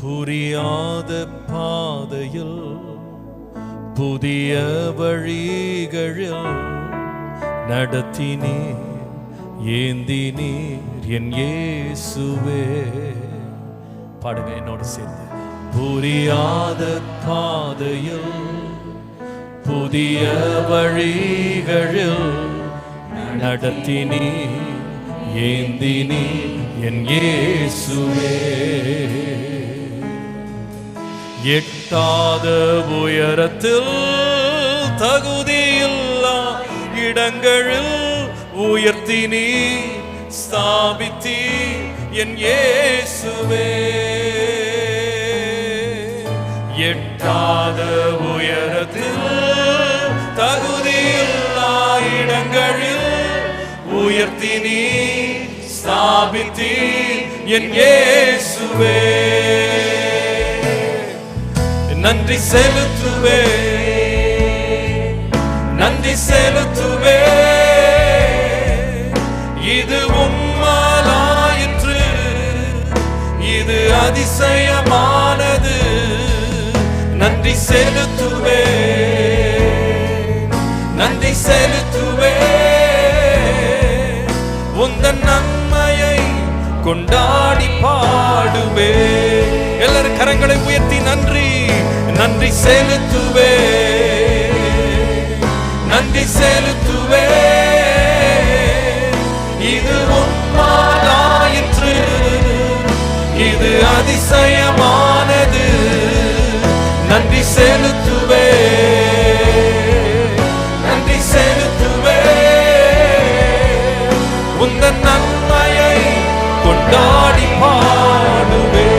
புரியாத பாதையில் புதிய வழிகளில் நடத்தினீர் ஏந்தினீர் என் இயேசுவே. பாடுங்க என்னோடு சேர்ந்து. புரியாத பாதையில் புதிய வழிகளில் நடத்தினீர் ஏந்தினீர் என் இயேசுவே. எட்டாத உயரத்தில் தகுதியில்லா இடங்களில் உயர்த்தினீ ஸ்தாபித்தீ என் இயேசுவே. எட்டாத உயரத்தில் தகுதியில்லா இடங்களில் உயர்த்தினீ ஸ்தாபித்தீ என் இயேசுவே. நன்றி செலுத்துவே, நன்றி செலுத்துவே. இது உம்மாலாயிற்று, இது அதிசயமானது. நன்றி செலுத்துவே, நன்றி செலுத்துவே. உந்தன் நன்மையை கொண்டாடி பாடுவே. எல்லாரும் கரங்களை உயர்த்தி நன்றி நன்றி செலுத்துவே, நன்றி செலுத்துவே. இது உம்மாலாயிற்று, இது அதிசயமானது. நன்றி செலுத்துவே, நன்றி செலுத்துவே. உந்தன் நன்மையை கொண்டாடி பாடுவே.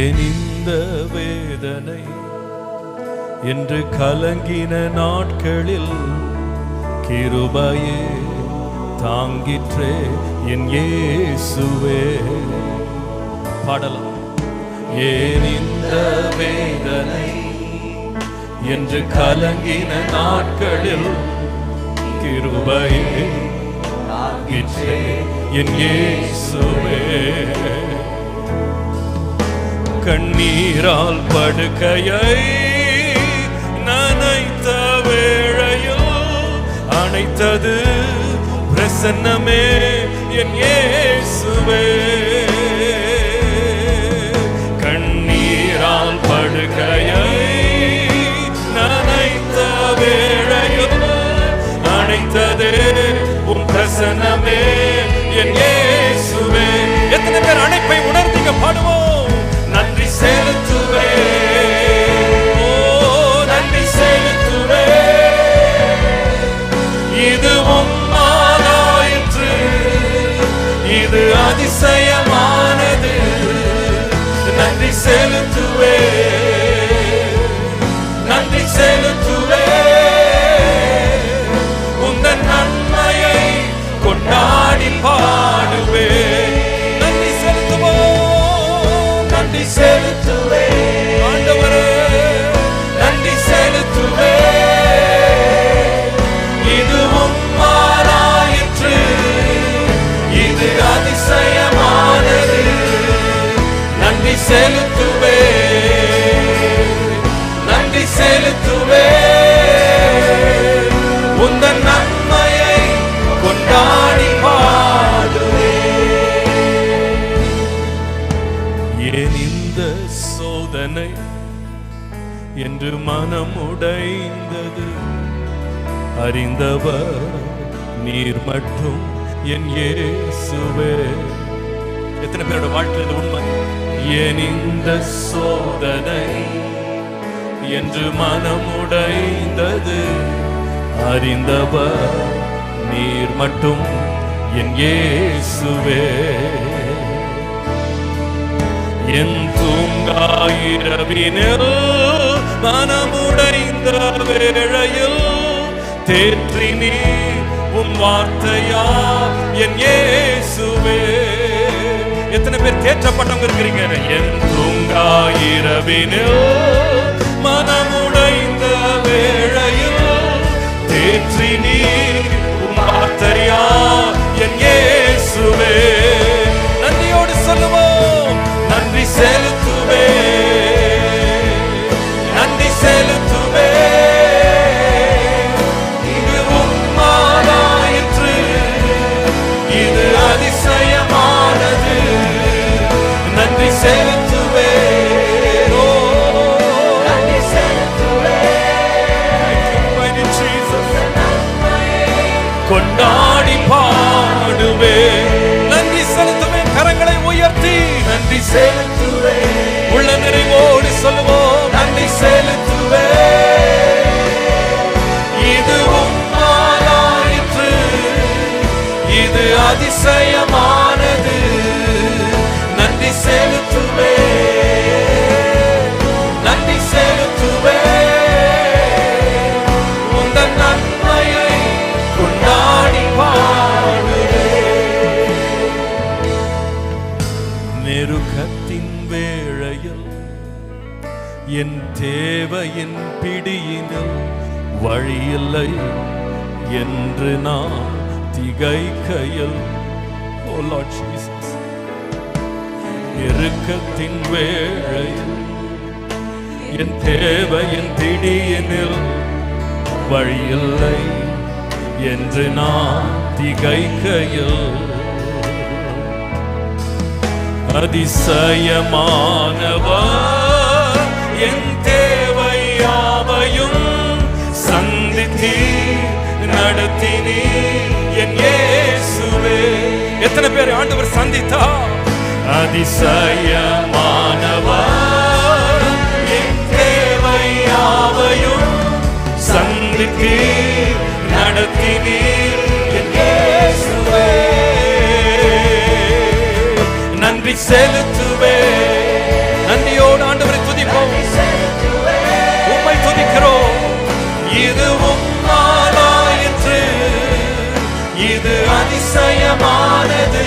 ஏன் இந்த வேதனை என்று கலங்கின நாட்களில் கிருபையே தாங்கிற்றே என் இயேசுவே. பாடலாம். ஏன் இந்த வேதனை என்று கலங்கின நாட்களில் கிருபையே தாங்கிற்றே என் இயேசுவே. கண்ணீரால் படுக்கையை நனைத்த வேளையில் அணைத்தது பிரசன்னமே என் இயேசுவே. கண்ணீரால் படுக்கையை நனைத்த வேளையில் அணைத்தது உம் பிரசன்னமே என் இயேசுவே. எத்தனை பேர் அணைப்பை உணர்ந்தீங்க? பாடுவோம். நன்றி செலுத்துவே, ஓ நன்றி செலுத்துவே. இது உம்மாலாயிற்று, இது அதிசயமானது. நன்றி செலுத்துவே, நன்றி செலுத்துவே. உந்தன் நன்மையை கொண்டாடி பாடுவே. நன்றி செலுத்துவோம், நன்றி செலுத்துவே. ஆண்டவரே நன்றி செலுத்துவே. இது உம்மாலாயிற்று, இது அதிசயமானது. நன்றி செலுத்துவே, நன்றி செலுத்துவே. உந்தன் நன்மையை கொண்டாடி பாடுவே. ஏன் இந்த சோதனை என்று மனம் உடைந்தது? அறிந்தவர் நீர் மட்டும் என் இயேசுவே. எத்தனை பேரோட வாழ்க்கையில் உண்மை? ஏன் இந்த சோதனை என்று மனம் உடைந்தது? அறிந்தவர் நீர் மட்டும் என் இயேசுவே. என் தூங்காயிரவினில் மனமுடைந்த வேளையில் தேற்றினீ உம் வார்த்தையா என் இயேசுவே. எத்தனை பேர் தேற்றப்பட்டவங்க இருக்கிறீங்க? என் தூங்காயிரவினில் மனமுடைந்த வேளையில் தேற்றினீ உம் வார்த்தையா என் இயேசுவே. நன்றியோடு சொல்லுவோம். செலுத்துவே. உள்ள நிறைவோடு சொல்லுவோம், நன்றி செலுத்துவே. இது உம்மாலாயிற்று, இது அதிசயமானது. நன்றி செலுத்துவே, நன்றி செலுத்துவே. உந்தன் நன்மையை கொண்டாடி பாடுவே. நெருக்கத்தின் வேளையில் என் தேவையின் பிடியினில் வழியில்லை என்று நான் திகைக்கையில், ஓ லார்ட் ஜீசஸ், நெருக்கத்தின் வேளையில் என் தேவையின் பிடியினில் வழியில்லை என்று நான் திகைக்கையில், அதிசயமானவர் என் தேவை யாவையும் சந்தித்தி நடத்தினி என் இயேசுவே. எத்தனை பேர் ஆண்டவர் சந்தித்தா? அதிசயமானவர் என் தேவை யாவையும் சந்தித்தி நடத்தினி என் இயேசுவே. நன்றி செலுத்துவே. நன்றியோடு ஆண்டவரை துதிப்போம், உம்மை துதிக்கிறோம். இது உம்மாலாயிற்று, இது அதிசயமானது.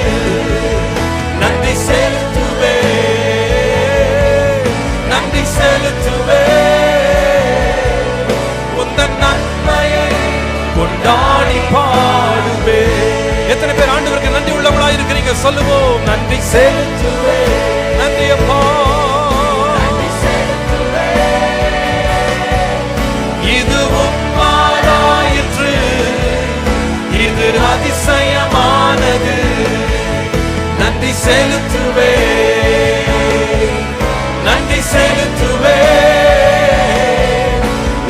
நன்றி செலுத்துவே, நன்றி செலுத்துவே. உந்தன் நன்மையை கொண்டாடி பாடுவே. எத்தனை பேர் ஆண்டவருக்கு நன்றி உள்ளவங்களா இருக்கிறீங்க? சொல்லுவோம், நன்றி செலுத்துவே. நன்றி அப்பா, நன்றி செலுத்துவே. இது உம்மாலாயிற்று, இது அதிசயமானது. நன்றி செலுத்துவே, நன்றி செலுத்துவே.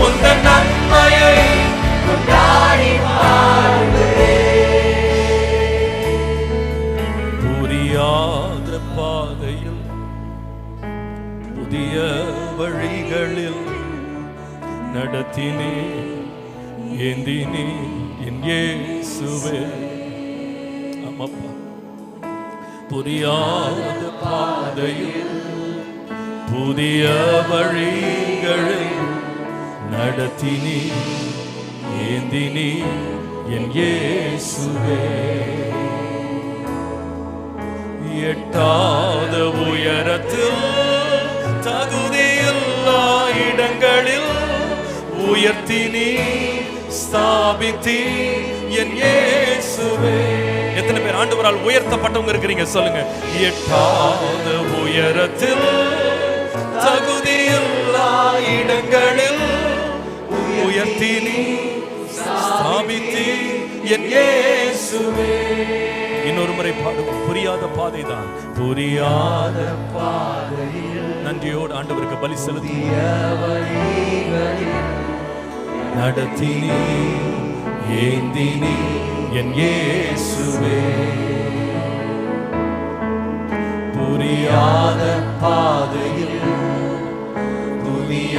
உந்தன் நன்மையை கொண்டாடி பாடுவே. புரியாத பாதையில் புதிய வழிகளில் நடத்தினே ஏந்தினே என் இயேசுவே. ஆமாப்பா, புரியாத பாதையில் புதிய வழிகளில் நடத்தினே ஏந்தினே என் இயேசுவே. எட்டாத உயரத்தில் தகுதியில்லா இடங்களில் உயர்த்தினி ஸ்தாபித்தி என் இயேசுவே. எத்தனை பேர் ஆண்டவரால் உயர்த்தப்பட்டவங்க இருக்கிறீங்க? சொல்லுங்க. எட்டாத உயரத்தில் தகுதியில்லா இடங்களில் உயர்த்தினி ஸ்தாபித்தி என் இயேசுவே. இன்னொரு முறை பாடுவோம். புரியாத பாதை தான், புரியாத பாதையில் நன்றியோடு ஆண்டவருக்கு பலி செலுத்திய நடத்தினி ஏந்தினி என் இயேசுவே. புரியாத பாதையில் புதிய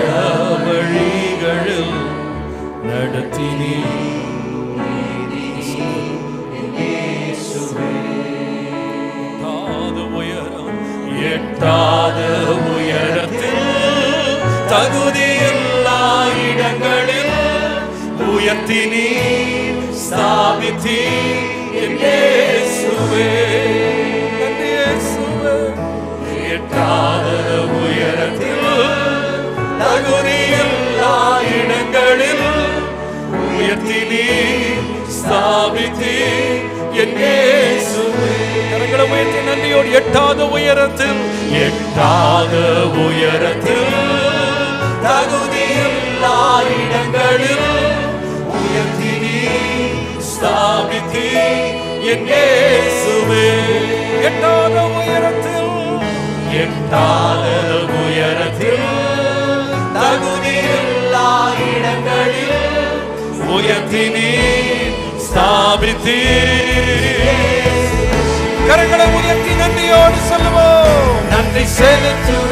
வழிகளில் நடத்தினி எட்டாத உயரத்தில் தகுதியில்லா இடங்களில் உயர்த்தினி ஸ்தாபித்தி என் இயேசுவே. எட்டாத உயரத்தில் தகுதியில்லா இடங்களில் உயர்த்தினி ஸ்தாபித்தி என் இயேசுவே. கரங்களை உயர்த்தி நன்றியோடு. எட்டாத உயரத்தில், எட்டாத உயரத்தில் தகுதியில்லா இடங்களில் உயர்த்தினி ஸ்தாபித்தி என் இயேசுவே. எட்டாத உயரத்தில், எட்டாத உயரத்தில் தகுதியில்லா இடங்களில் உயர்த்தினி ஸ்தாபித்தி. கரங்களை உயர்த்தி நன்றியோடு சொல்லுவோம். செலுத்துவேன்